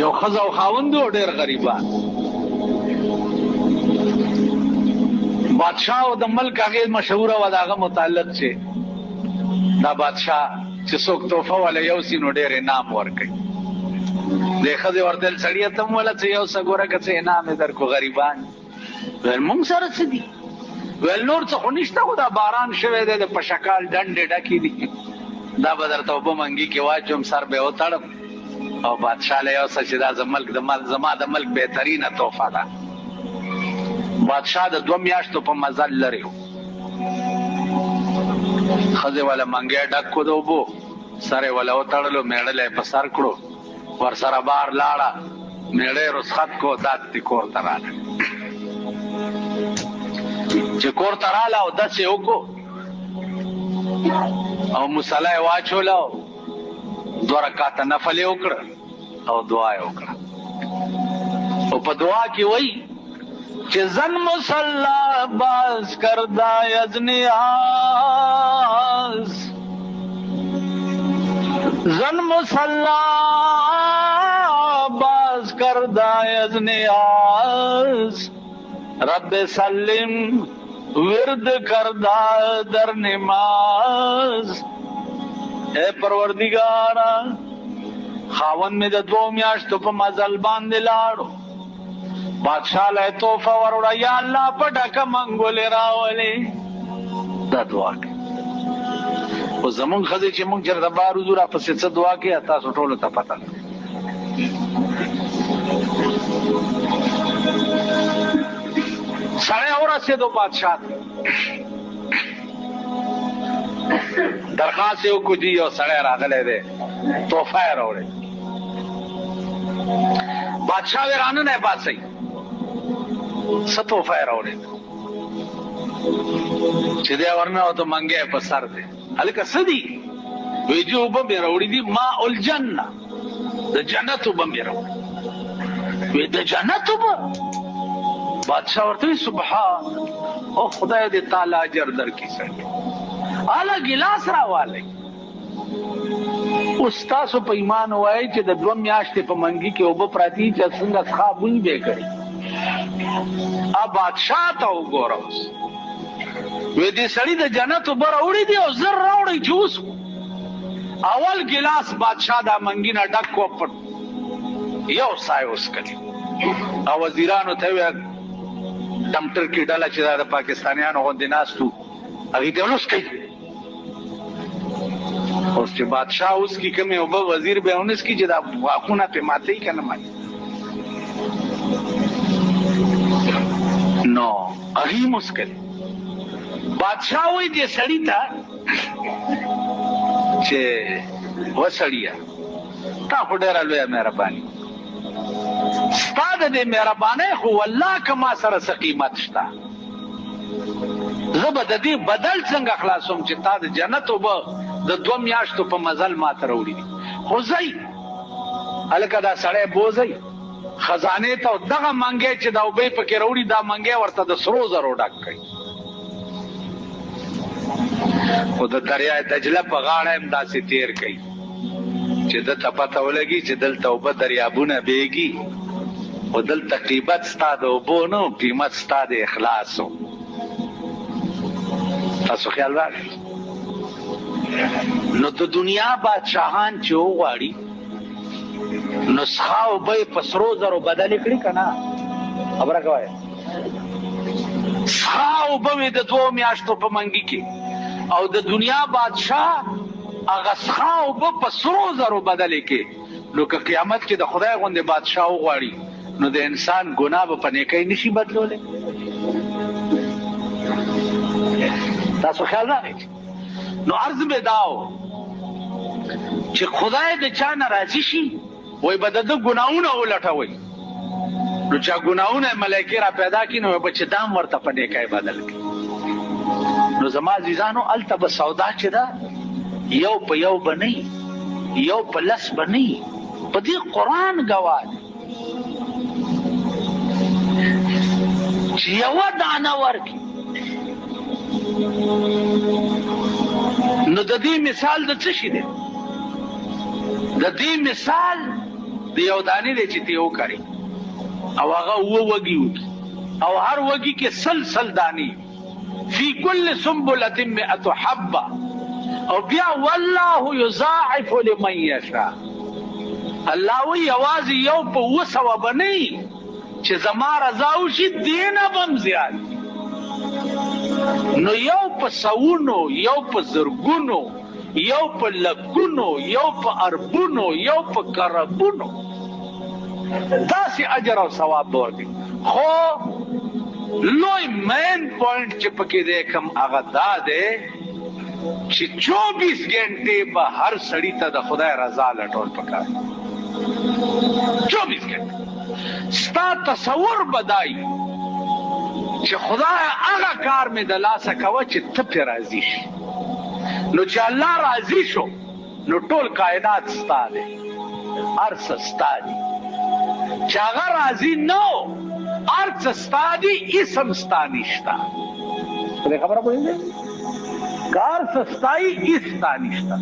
یو ښځه او خاوند و ډېر غریبان. بادشاہ او د ملک هغې مشهوره وه د هغه متعلق چې دا بادشاہ چې څوک تحفه والا یوسي نو ډېر انعام ورکوي. دې ښځې ورته ویل سړیه ته م وله څه یوسه ګوره که څه انعام یې درکړو غریبان. ویل مونږ سره څه دي؟ ویل نور څه خو نشته خو دا باران شوی دی د پشکال ډنډې ډکې دي دا به درته اوبه منګي کې واچوم سر به یې وتړم او بادشاه له یوسه چې دا زما د ملک بهترینه تحفه ده. بادشاه د 2 میاشتو په مزل لرې و. ښځې والا منګی ډک کړو د اوبو سر یې والا وتړلو میړله یې په سر کړو ورسره بار لاړه میړه یې رسخت کو داد دې کور ته راغله. چې کور ته راغله او دس یې وکړو او مصله یې واچوله او 2 رکعته نفل یې وکړه او دعا یې وکړه او په دعا کې وایي چې زن مصلا باز کردای از نیاز زن مصلا باز کردای از نیاز رب سلم ورد کردا در نماز. اے پروردگارا خاون میں د 2 میاشتو په مزل باندې لاړو بادشاہ له تحفه وروړه یا الله په ډکه منګولې راولې دا دعا کوي. او زمونږ ښځې چې مونږ چېرته بهر وځو راپسې څه دعا کوي تاسو ټولو ته پته ده. سړی ورسېدو بادشاه ته درخواست یې وکړو جي یو سړی راغلی دی تحفه یې راوړی. بادشاه وی رانه باسئ څه تحفه یې راوړی چې دی ورننوتو منګی په سر دی. هلکه څه دي؟ وایي جي اوبه مې راوړي دي ماء الجنه د جنت اوبه مې راوړي. وایي د جنت اوبه؟ بادشاه ورته وایي سبحان او خدای دې تعالی اجر درکړي سړي اعلی ګیلاس راوالی. اوس تاسو په ایمان وایئ چې د 2 میاشتې په منګي کې اوبه پراتې چې څنګه څښا بوی به یې کړي. بادشاه ته وګوره اوس وایي دې سړي د جنت اوبه راوړي دي او زر راوړئ چې اوس اول ګیلاس بادشاه دا منګي نه ډک کړو په یو سای وڅښلي او وزیرانو ته ویل ټمټر کې ډله چې دا د پاکستانیانو غوندې ناست وو هغې ته ونه څښئ. اوس چې بادشاه اوس کې کومې اوبه وزیر به یې ونه څښي چې دا غاښونه پرې ماتوي که نه ماتوي نو هغې یې وڅښلې. بادشاه وایي دې سړي ته چې وسړیه تا خو ډېره لویه مهرباني ستا د دې مهربانۍ خو والله که ما سره څه قیمت شته زه به د دې بدل څنګه خلاصوم چې تا د جنت اوبه د 2 میاشتو په مزل ما ته راوړي دي. خو ځئ هلکه دا سړی بوځئ خزانې ته دغه منګی چې دا اوبه یې پکې راوړي دا منګی ورته د سرو زرو ډک کړئ. خو د دریای دجله په غاړه هم داسې تیر کوي چې دته پته ولګي چې دلته اوبه دریابونه بیږي خو دلته قیمت ستا د اوبو نه قیمت ستا د اخلاص و. تاسو خیال راغی نو د دنیا بادشاهان چې وغواړي نسخه اوبه یې په سرو زرو بدلې کړي که نه خبره کوئ سخه اوبه وې د 2 میاشتو په منګي کې او د دنیا بادشاه هغه سخه اوبه په سرو زرو بدلې کې نو که قیامت کې د خدای غوندې بادشاه وغواړي نو د انسان ګناه به په نیکۍ نشي بدلولی. تاسو خیال راغی نو عرض مې دا و چې خدای د چا نه راضي شي وایي به د ده ګناهونه ولټوئ نو چا ګناهونه ملایکې را پیدا کړي نو به چې دام ورته په نیکۍ بدل کړي. نو زما عزیزانو هلته به سودا چې ده یو په یو به نه یو په لس به نه په دې قرآن ګواه دی چې یوه دانه ورکړي نو د دې مثال د څه شي دی؟ د دې مثال د یو دانې دی چې ته یې وکرې او هغه اووه وږي وکړي او هر وږي کې سل دانې فی کل سنبلة 100 حبه او بیا والله یضاعف لمن یشاء. الله وی یوازې یو په 200 به نه وي چې زما رضا وشي دې نه به هم زیات نو یو په سوونو یو په زرګونو یو په لکونو یو په اربونو یو په کربونو داسې اجر او ثواب به ورکړي. خو لوی مین پوینټ چې پکې دی کوم هغه دا دی چې 24 غنټې به هر سړي ته د خدای رضا لټول پکار 24 غنټې ستا تصور بدای چې خدای هغه کار مې د لاسه کوه چې ته پې راضي شي نو چې الله راضي شو نو ټول کائنات ستا دی هر څه ستا دي چې هغه راضي نه هر څه ستا دي اسم ستا نشته خبره پوهېږئ که هر څه ستا یي هېڅ ستا نشته